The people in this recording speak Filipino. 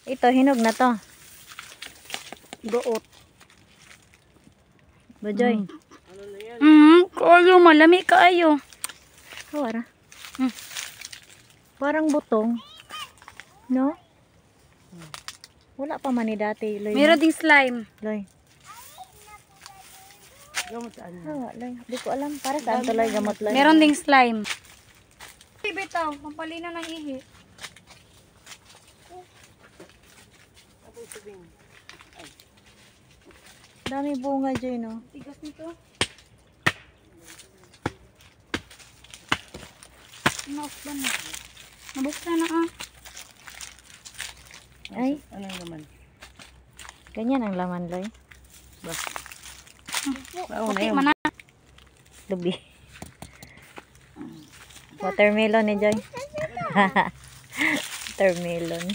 Ito, hinog na to. Buot. Bajoy. Kaayo, malami kaayo. Wala. Parang butong. No? Wala pa man ni dati, Loy. Meron ding slime. Loy. Gamot saan? Loy. Di ko alam. Para saan to, Loy? Gamot, Loy. Meron ding slime. Bitaw, pampalina ng ihi. Dami bunga dyan, no? Tigas nito. Nauklan na. Nabuksan na Ay, Anong naman? ganyan ang laman, Loy. Baon na Okay, yun. mana. Lubi. Watermelon ni Joy. Watermelon.